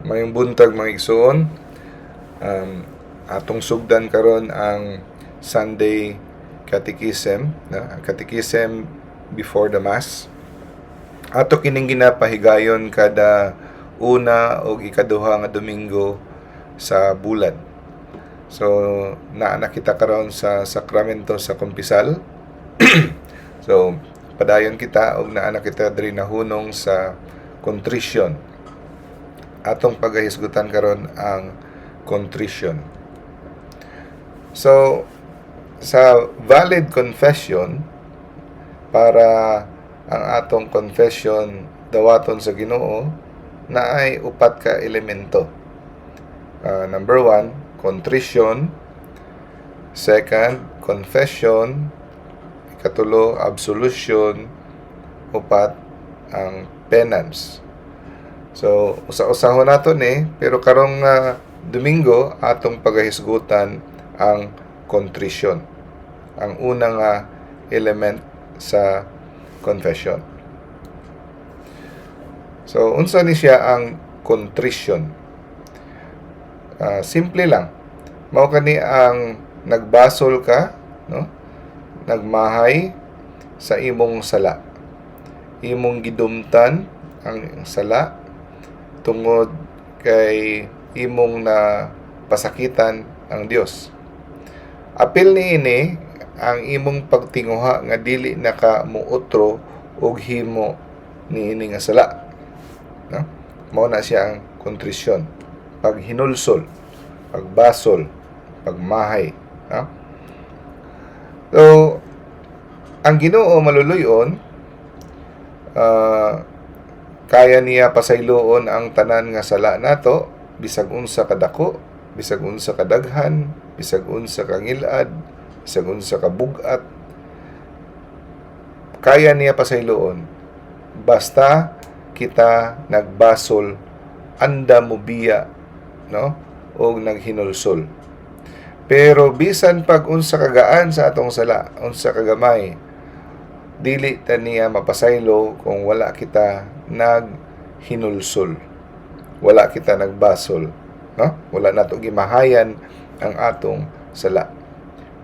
Mayong buntag mga igsoon, atong sugdan karon ang Sunday Catechism, Catechism before the Mass. Ato kining ginapahigayon kada una o ikaduha nga Domingo sa bulan. So, naa kita karon sa sakramento sa kumpisal. So, padayon kita og naa kita diri nahunong sa contrition. Atong pagahisgutan karon ang contrition. So, sa valid confession, para ang atong confession dawaton sa Ginoo, naay upat ka elemento. Number 1, contrition. Second, confession. Ikatulo, absolution. Upat, ang penance. So, usa-usahon naton pero karong Domingo atong pagahisgutan ang contrition. Ang unang element sa confession. So, unsa ni siya ang contrition? Simple lang. Mao kani ang nagbasol ka, no? Nagmahay sa imong sala. Imong gidumtan ang sala tungod kay imong na pasakitan ang Dios. Apil niini ang imong pagtinguha nga dili naka muotro og himo niini nga sala. No? Mao na siya ang kontrisyon. Paghinulsol, pagbasol, pagmahay. No? So, ang Ginoo maluluyon, kaya niya pasayloon ang tanan nga sala nato, bisag unsa kadako, bisag unsa kadaghan, bisag unsa kangilad, bisag unsa kabugat. Kaya niya pasayloon basta kita nagbasol, anda mo biya, no? O naghinulsol. Pero bisan pag unsa kagaan sa atong sala, unsa kagamay, dili ta niya mapasaylo kung wala kita naghinulsol, wala kita nagbasol, no? Wala nato gimahayan ang atong sala.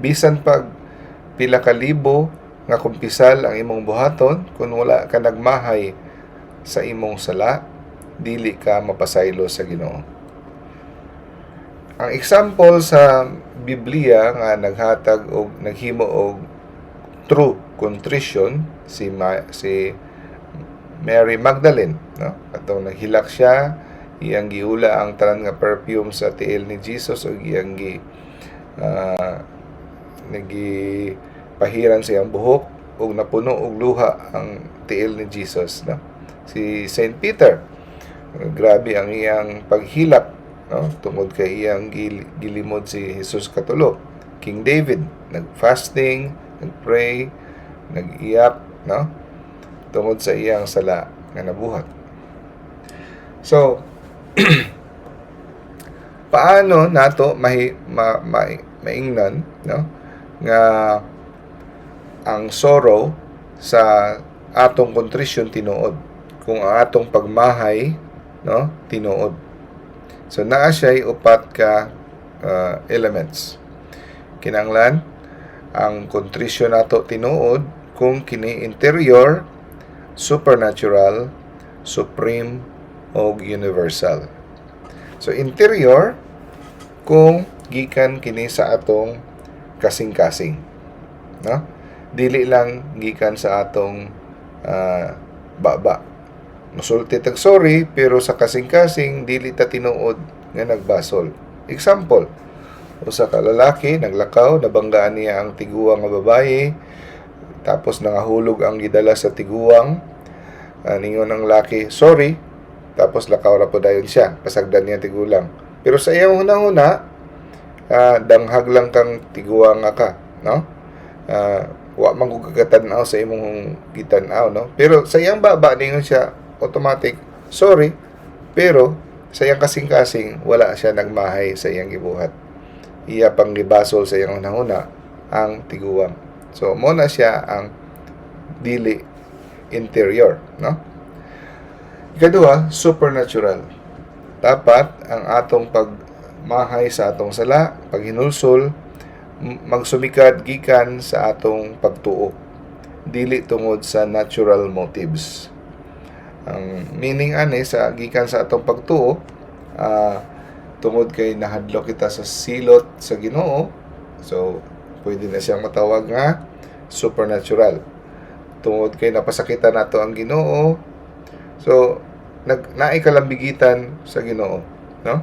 Bisan pag pila ka libo nga kumpisal ang imong buhaton, kung wala ka nagmahay sa imong sala, dili ka mapasaylo sa Ginoo. Ang example sa Biblia nga naghatag og naghimo og true contrition si Mary Magdalene, no? Atong naghilak siya, iyang giula ang tanan nga perfume sa tiil ni Jesus ug iyang nagipahiran sa iyang buhok ug napuno og luha ang tiil ni Jesus, no? Si Saint Peter, grabe ang iyang paghilak, no? Tungod kay iyang gilimod si Jesus katulo. King David, nag-fasting, nag-pray, nag-iyak, no? Tungod sa iyang sala nga nabuhat. So, paano nato maingnan, no? Nga ang sorrow sa atong contrition tinuod, kung ang atong pagmahay, no, tinuod. So naa siya upat ka elements. Kinahanglan ang contrition nato tinuod kung kini interior, supernatural, supreme, o universal. So interior kung gikan kini sa atong kasing-kasing, no? Dili lang gikan sa atong baba. Musulti tag sorry, pero sa kasing-kasing dili ta tinuod nga nagbasol. Example, usa ka lalaki naglakaw, nabanggaan niya ang tiguang nga babaye, tapos nangahulog ang gidala sa tiguang. Ningon ng laki, sorry, tapos lakaw ra po dayon siya, pasagdan niya tigulang. Pero sa iyang hunahuna, danghag lang kang tiguang nga ka, no? Wa man ko kagatan-aw sa imong gitan-aw, no? Pero sa iyang baba ningon siya, automatic, sorry, pero sa iyang kasing-kasing wala siya nagmahay sa iyang gibuhat. Iya pang gibasol sa iyang hunahuna ang tiguang. So mo na siya ang dili interior, no? Ikadua, supernatural. dapat ang atong pagmahay sa atong sala, paghinulsol, magsumikad gikan sa atong pagtuo, dili tungod sa natural motives. Ang meaning ani sa gikan sa atong pagtuo, tungod kay nahadlok kita sa silot sa Ginoo, so pwede na siyang matawag nga supernatural. Tungod kay napasakitan nato ang Ginoo, so naay kalambigitan sa Ginoo, no?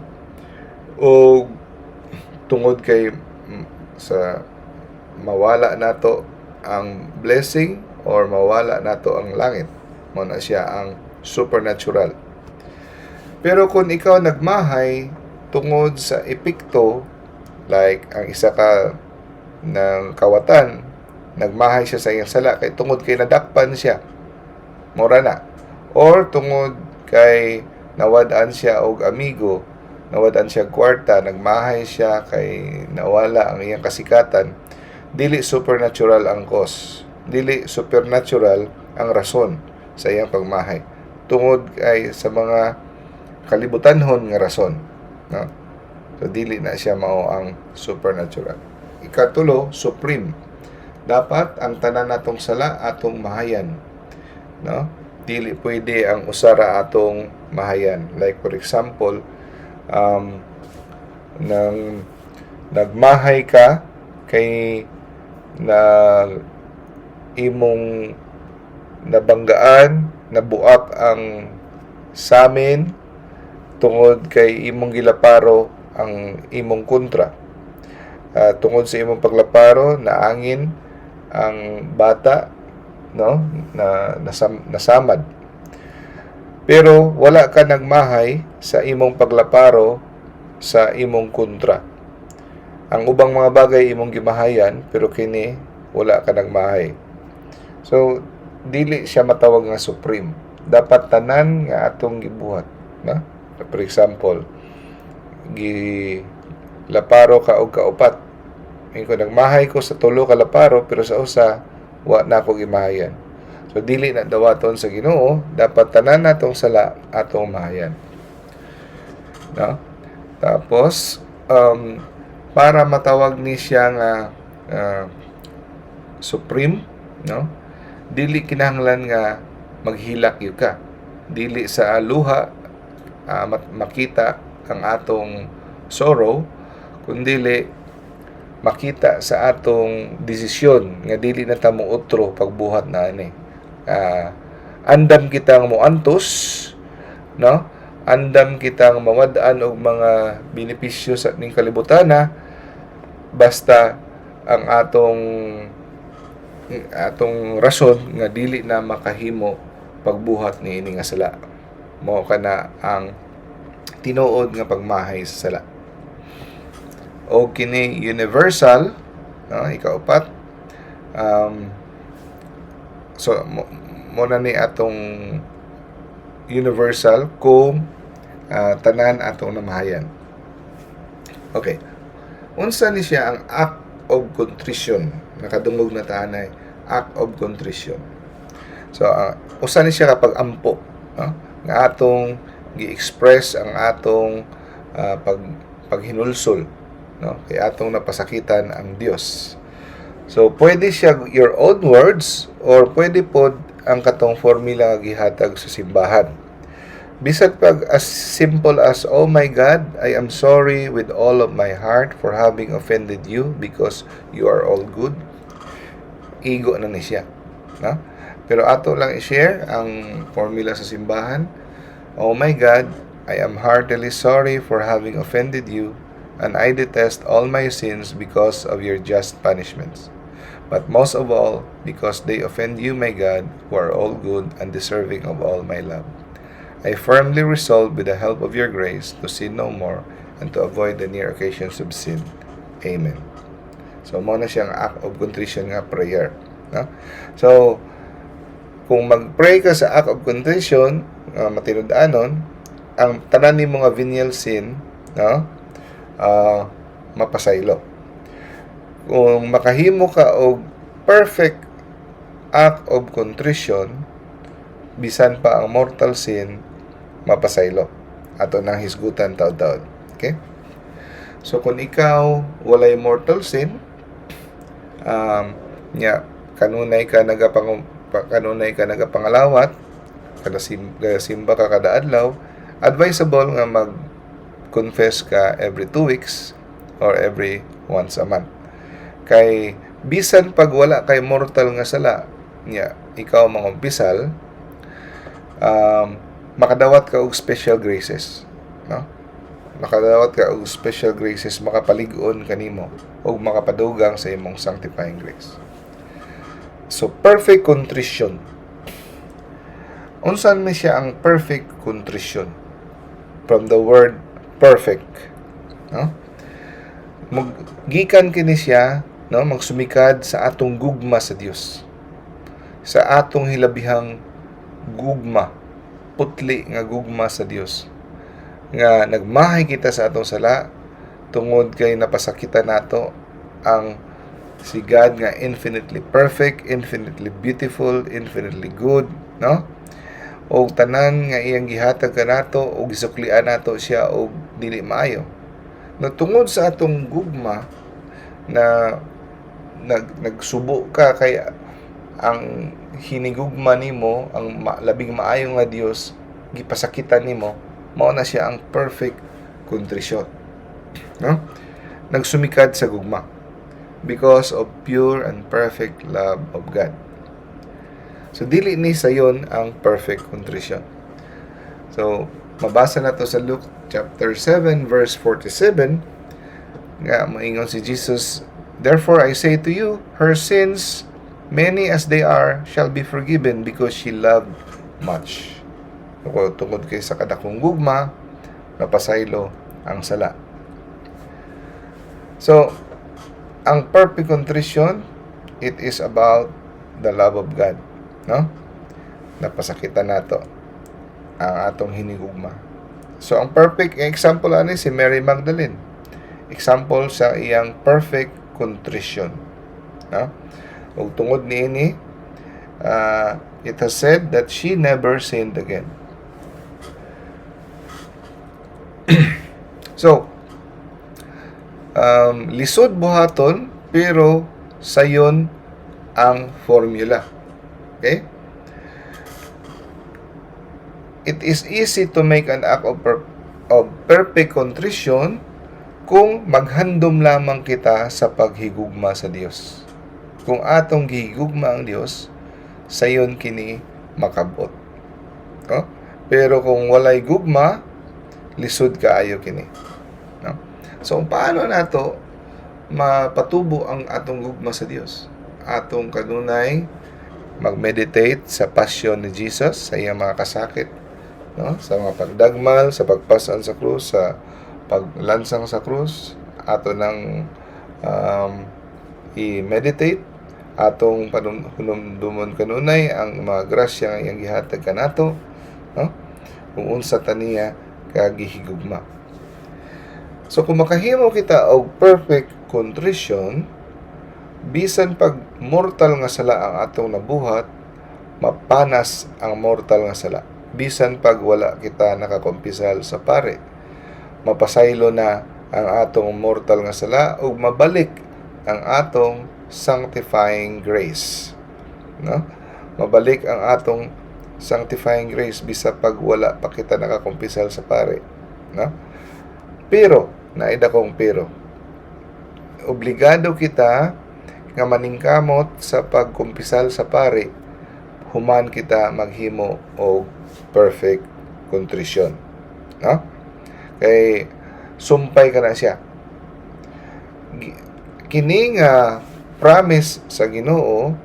O tungod kay sa mawala nato ang blessing or mawala nato ang langit, mo na siya ang supernatural. Pero kung ikaw nagmahay tungod sa epekto, like ang isa ka ng kawatan, nagmahay siya sa iyang sala kay tungod kay nadakpan siya, mora na, or tungod kay nawad-an siya og amigo, nawad-an siya kwarta, nagmahay siya kay nawala ang iyang kasikatan, dili supernatural ang cause, dili supernatural ang rason sa iyang pagmahay, tungod kay sa mga kalibutanhon nga rason, no? So dili na siya mao ang supernatural. Ikatulo, supreme. Dapat ang tanan natong sala atong mahayan, no? Dili pwede ang usara atong mahayan. Like for example, nang nagmahay ka kay na imong nabanggaan, nabuak ang samin tungod kay imong gilaparo ang imong kontra. Tungod sa imong paglaparo, naangin ang bata, no, na nasamad. Pero wala ka nagmahay sa imong paglaparo sa imong kontra. Ang ubang mga bagay imong gimahayan, pero kini wala ka nagmahay. So dili siya matawag nga supreme. Dapat tanan nga atong gibuhat, no? For example, laparo ka og kaupat. Kung nagmahay ko sa tulo ka laparo, pero sa usa wa na ako gimahayan. So dili na dawaton sa Ginoo, dapat tanan natong sala atong mahayan, no? Tapos para matawag ni siya nga supreme, no? Dili kinahanglan nga maghilak gyud ka. Dili sa luha makita ang atong sorrow, kundi makita sa atong desisyon nga dili na ta mo utro pagbuhat na ani. Andam kitang moantos, no? Andam kitang mawad-an og mga benepisyo sa ning kalibutana, basta ang atong rason nga dili na makahimo pagbuhat ni ini nga sala. Mao kana ang tinuod nga pagmahay sa sala. O kini universal, no, ikaupat, so mo na ni atong universal kung tanan atong namahayan. Okay, unsa ni siya ang act of contrition? Nakadungog na taanay, act of contrition. So usa ni siya kapag ampo, no? Nga atong gi-express ang atong paghinulsol, no? Kay atong napasakitan ang Dios. So pwede siya your own words or pwede pod ang katong formula nga gihatag sa simbahan. Bisag pag as simple as, "Oh my God, I am sorry with all of my heart for having offended you because you are all good." Igo na ni siya, no? Pero ato lang i-share ang formula sa simbahan. "Oh my God, I am heartily sorry for having offended you, and I detest all my sins because of your just punishments. But most of all, because they offend you, my God, who are all good and deserving of all my love. I firmly resolve with the help of your grace to sin no more and to avoid the near occasions of sin. Amen." So, mo na siyang act of contrition nga prayer, no? So, kung mag-pray ka sa act of contrition, matinud-anon, ang tanan ni mga venial sin, no, mapasaylo. Kung makahimo ka og perfect act of contrition, bisan pa ang mortal sin, mapasaylo. ato nang hisgutan taud-taud. Okay? So kung ikaw walay mortal sin, kanunay ka nagapangalawat, kada simba ka kada adlaw, advisable nga mag-confess ka every 2 weeks or every once a month. Kay bisan pag wala kay mortal nga sala, ikaw mangumpisal, makadawat ka og special graces, no? Makadawat ka og special graces, makapalig-on kanimo og makapadugang sa imong sanctifying grace. So perfect contrition. Unsan man siya ang perfect contrition? From the word perfect, no? Gikan kini siya, no, magsumikad sa atong gugma sa Dios, sa atong hilabihang gugma, putli nga gugma sa Dios, nga nagmahay kita sa atong sala tungod kay napasakita nato ang si God nga infinitely perfect, infinitely beautiful, infinitely good, no? O tanan nga iyang gihatag kanato o gisuklian nato siya og dili maayo. No, tungod sa atong gugma na nagsubo ka kay ang hinigugma nimo, ang labing maayo nga Dios gipasakitan nimo, mao na siya ang perfect contrition, no? Nagsumikad sa gugma because of pure and perfect love of God. So dili ni sayon ang perfect contrition. So mabasa nato sa Luke chapter 7 verse 47 nga moingon si Jesus, "Therefore I say to you, her sins, many as they are, shall be forgiven because she loved much." Tungod kay sa kadakong gugma, napasaylo ang sala. So, ang perfect contrition, it is about the love of God, no? Napasakitan nato ang atong hinigugma. So, ang perfect example ani si Mary Magdalene. Example sa iyang perfect contrition, no? Ug tungod niini, it has said that she never sinned again. So, lisod buhaton pero sayon ang formula. Okay? It is easy to make an act of perfect contrition kung maghandom lamang kita sa paghigugma sa Dios. Kung atong gihigugma ang Dios, sayon kini makabot. No? Pero kung walay gugma, lisod kaayo kini. No? So, paano nato mapatubo ang atong gugma sa Dios? Atong kanunay mag-meditate sa passion ni Jesus, sa iyang mga kasakit, no? Sa mga pagdagmal, sa pagpasan sa krus, sa paglansang sa krus, ato nang i-meditate, atong panumdumon kanunay ang mga grasya nga iyang gihatag kanato, no? Kung unsa taniya kagihigugma. So kung makahimo kita og perfect contrition, bisan pag mortal nga sala ang atong nabuhat, mapanas ang mortal nga sala. Bisan pag wala kita nakakompisal sa pare, mapasaylo na ang atong mortal nga sala ug mabalik ang atong sanctifying grace, no? Mabalik ang atong sanctifying grace bisa pag wala pa kita nakakompisal sa pare, no? Pero naida kong pero obligado kita nga maningkamot sa pagkumpisal sa pare human kita maghimo og perfect contrition, no? Kay sumpay ka na siya. Kining promise sa Ginoo,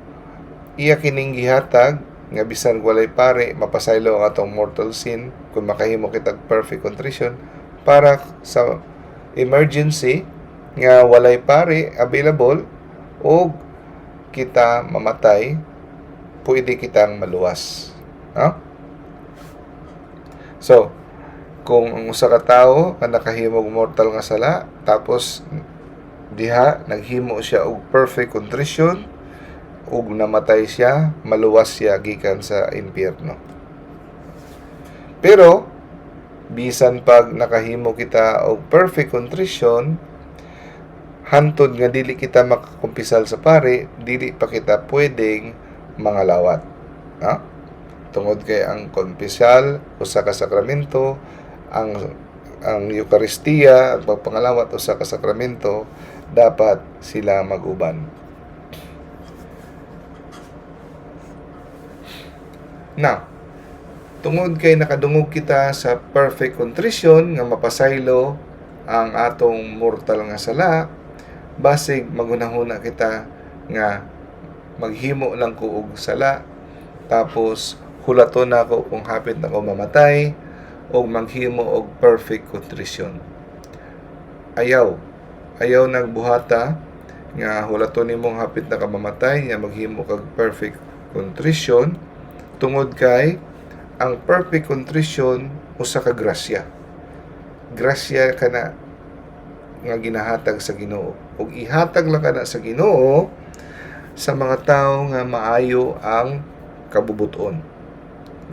iya kining gihatag nga bisan walay pare mapasaylo ang atong mortal sin kung makahimo kitag perfect contrition para sa emergency nga walay pare available o kita mamatay, pwede kitang maluwas, no? So, kung ang usa ka tawo nga nakahimog mortal nga sala tapos diha naghimo siya og perfect contrition ug namatay siya, maluwas siya gikan sa impyerno. Pero bisan pag nakahimo kita og perfect contrition, hantod nga dili kita makakumpisal sa pari, dili pa kita pwedeng mangalawat. Ha? Tungod kay ang kumpisal usa ka sakramento, ang Eucharistia, ang pagpangalawat usa ka sakramento, dapat sila mag-uban. Now, tungod kay nakadungog kita sa perfect contrition nga mapasaylo ang atong mortal nga sala, basig magunahuna kita nga maghimo lang ko og sala, tapos hulaton nako kung hapit na ko mamatay, o maghimo og perfect contrition. Ayaw nagbuhata nga hulaton nimong hapit na ka mamatay nga maghimo kag perfect contrition, tungod kay ang perfect contrition usa ka grasya. Grasya kana nga ginahatag sa Ginoo. Ug ihatag lang kana sa Ginoo sa mga tawo nga maayo ang kabubuton.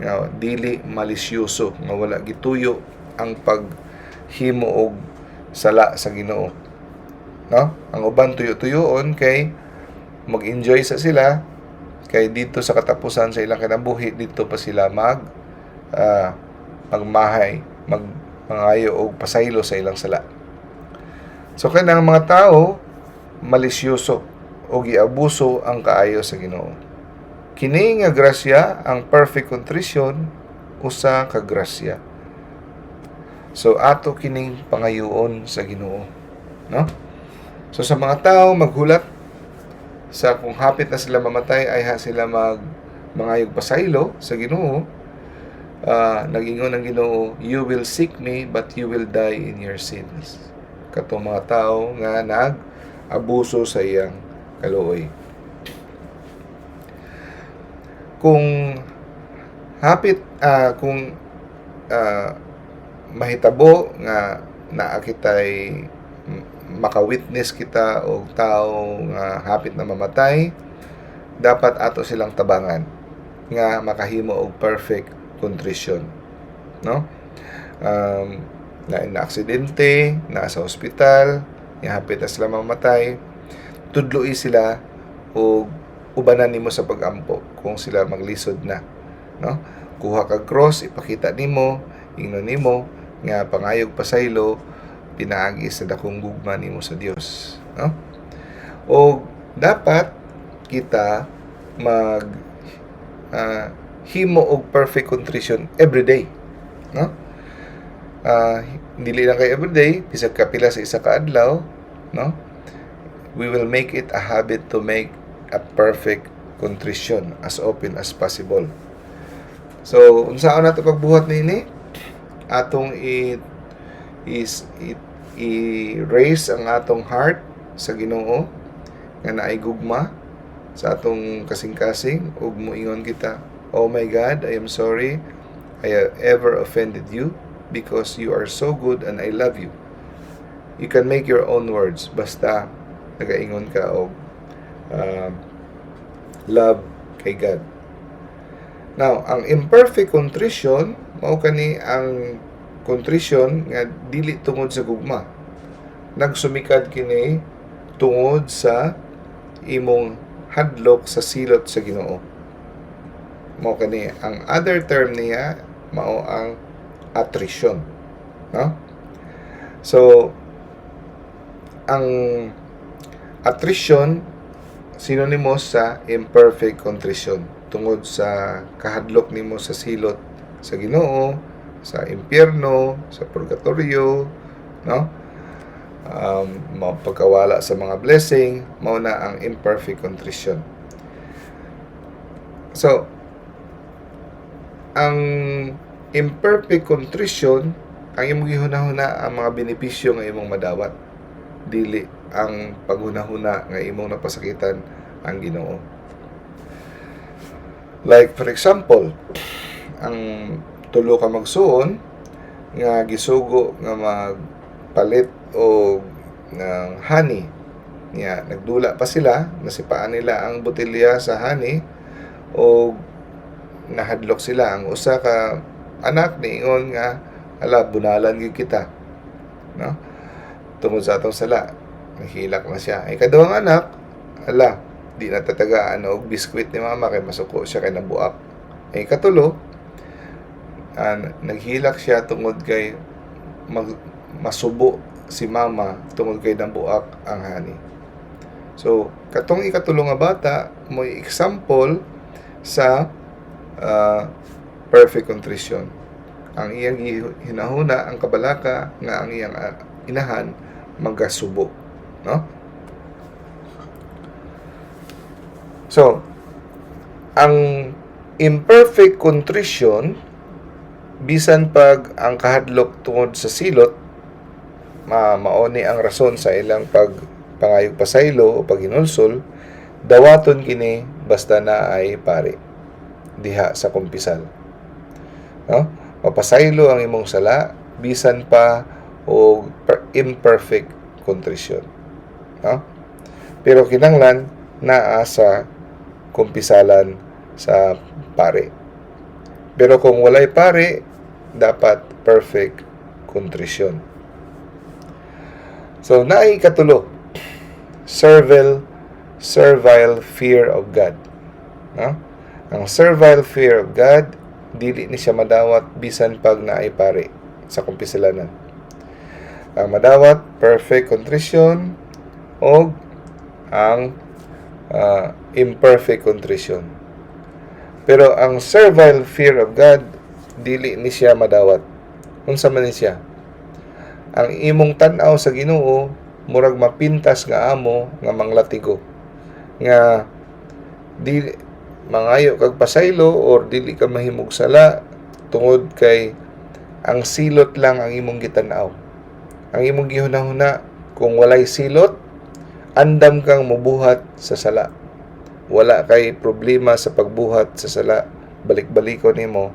Nga dili malisyoso, nga wala gituyo ang paghimo og sala sa Ginoo. No? Ang uban tuyo-tuyoon kay mag-enjoy sa sila, kay dito sa katapusan sa ilang kinabuhi, dito pa sila magmahay, mangayo og pasaylo sa ilang sala. So kanang mga tao malisyoso o giabuso ang kaayo sa Ginoo. Kini nga grasya, ang perfect contrition, usa ka grasya. So ato kining pangayoon sa Ginoo, no? So sa mga tao maghulat sa kung hapit na sila mamatay ay sila mangayog pasaylo sa Ginoo, nag-ingon ang Ginoo, "You will seek me, but you will die in your sins." Katong mga tao nga nag-abuso sa iyang kaluoy. Kung mahitabo nga naa kitay maka-witness kita o tao nga hapit na mamatay, dapat ato silang tabangan nga makahimo og perfect contrition, no? Na aksidente, nasa ospital, nga hapit na sila mamatay, tudloi sila o ubanan nimo sa pag-ampo kung sila maglisod na, no? Kuha ka cross, ipakita nimo, ingnon nimo nga pangayog pasaylo, pinaagi sa dakong gugma nimo sa Dios, no? O dapat kita himo og perfect contrition every day, no? Dili lang kay every day, bisag kapila sa isa ka adlaw, no? We will make it a habit to make a perfect contrition as often as possible. So unsaon nato pagbuhat niini? Atong i-raise ang atong heart sa Ginoo nga naay gugma sa atong kasing-kasing, ug moingon kita, "Oh my God, I am sorry I have ever offended you, because you are so good and I love you." You can make your own words basta nagaingon ka og love kay God. Now, ang imperfect contrition, mao kani ang contrition nga dili tungod sa gugma. Nagsumikad kini tungod sa imong hadlok sa silot sa Ginoo. Mao kani ang other term niya, mao ang attrition, no? So ang attrition synonymous sa imperfect contrition, tungod sa kahadlok nimo sa silot sa Ginoo, sa impyerno, sa purgatorio, no? Pagkawala sa mga blessing, mao na ang imperfect contrition. So ang imperfect contrition, ang imong gihunahuna ang mga benepisyo nga imong madawat, dili ang paghunahuna nga imong napasakitan ang Ginoo. Like for example, ang tulo ka magsuon nga gisugo nga magpalit og ng honey, nga nagdula pa sila, nasipaan nila ang botelya sa honey o nahadlok sila. Ang usa ka anak niingon nga, hala bunalan gyud kita, no? Tungod sa atong sala, nahilak na siya. Ay kaduhang anak, hala di na tatagaan og biskwit ni mama kay masuko siya kay nabuak. Ay katulo, naghilak siya tungod kay masubo si mama tungod kay nabuak ang hani. So, katong ikatulo nga bata, mo example sa perfect contrition. Ang iyang hinahuna, ang kabalaka nga ang iyang inahan magasubo, no? So, ang imperfect contrition, bisan pag ang kahadlok tungod sa silot, maoni ang rason sa ilang pangayog pasaylo o paghinulsol, dawaton kini basta na ay pare diha sa kumpisal, no? Mapasaylo ang imong sala bisan pa o imperfect contrition, no? Pero kinahanglan naa sa kumpisalan sa pare. Pero kung walay pare, dapat perfect contrition. So naay katulo, servile fear of God, no? Ang servile fear of God, dili ni siya madawat bisan pag naay pare sa kumpisalanan. Ang madawat perfect contrition o ang imperfect contrition. Pero ang servile fear of God, dili ni siya madawat. Unsa man ni siya? Ang imong tan-aw sa Ginoo murag mapintas nga amo nga manglatigo. Nga dili mangayo kag pasaylo or dili ka mahimog sala tungod kay ang silot lang ang imong gitan-aw. Ang imong gihunahuna, kung walay silot, andam kang mubuhat sa sala. Wala kay problema sa pagbuhat sa sala, balik-balikon nimo.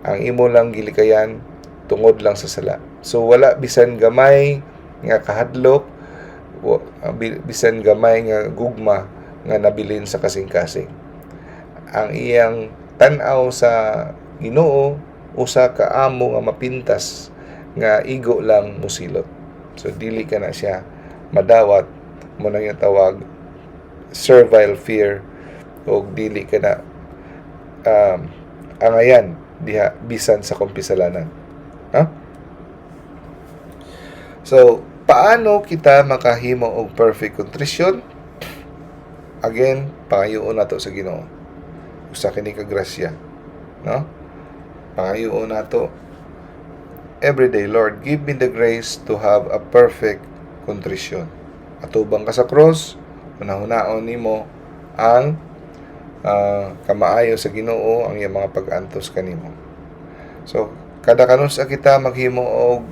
Ang imo lang gilikayan tungod lang sa sala. So wala bisan gamay nga kahadlok, bisan gamay nga gugma nga nabilin sa kasing-kasing. Ang iyang tan-aw sa Ginoo usa ka amo nga mapintas nga igo lang musilot. So dili ka na siya madawat, mo nang tawag servile fear, o dili ka na angayan diha bisan sa kumpisalanan. So paano kita makahimo og perfect contrition? Again, pangayoon nato sa Ginoo. Usa kini ka grasya, no? Pangayoon nato every day, Lord, give me the grace to have a perfect contrition. Atubang ka sa cross, hunahunaon nimo ang kamaayo sa Ginoo, ang iyang mga pag-antos kanimo. So kada kanusa kita maghimo og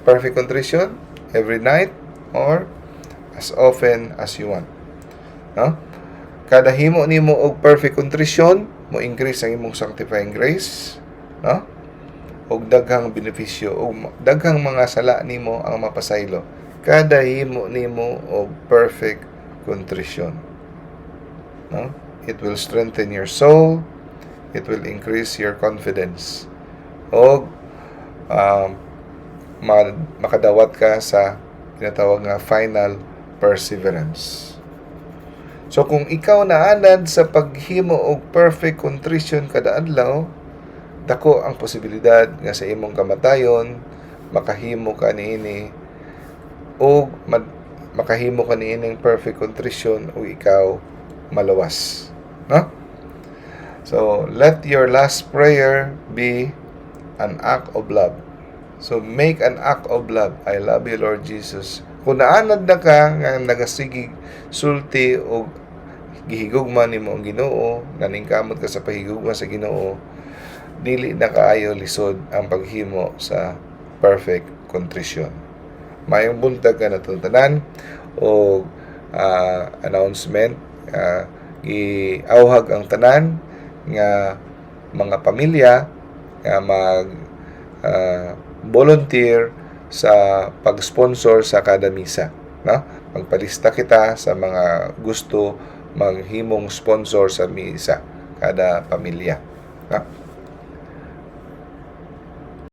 perfect contrition every night or as often as you want, no? Kada himo nimo og perfect contrition, mo increase ang imong sanctifying grace, no? Og daghang benepisyo og daghang mga sala nimo ang mapasaylo kada himo nimo og perfect contrition, no? It will strengthen your soul, it will increase your confidence, og makadawat ka sa tinatawag nga final perseverance. So kung ikaw naanad sa paghimo og perfect contrition kada adlaw, dako ang posibilidad nga sa imong kamatayon makahimo ka niini o makahimo ka niining perfect contrition o ikaw malawas, no? So let your last prayer be an act of love. So make an act of love. I love you, Lord Jesus. Kung naanad na ka nga nagasigig sulti o gihigugma nimo ang Ginoo, naningkamot ka sa pahigugma sa Ginoo, dili na kaayo lisod ang paghimo sa perfect contrition. Mayong buntag ka natong tanan o announcement, giawhag ang tanan nga mga pamilya nga mag volunteer sa pag-sponsor sa kada misa, no? Magpalista kita sa mga gusto maghimong sponsor sa misa kada pamilya, no?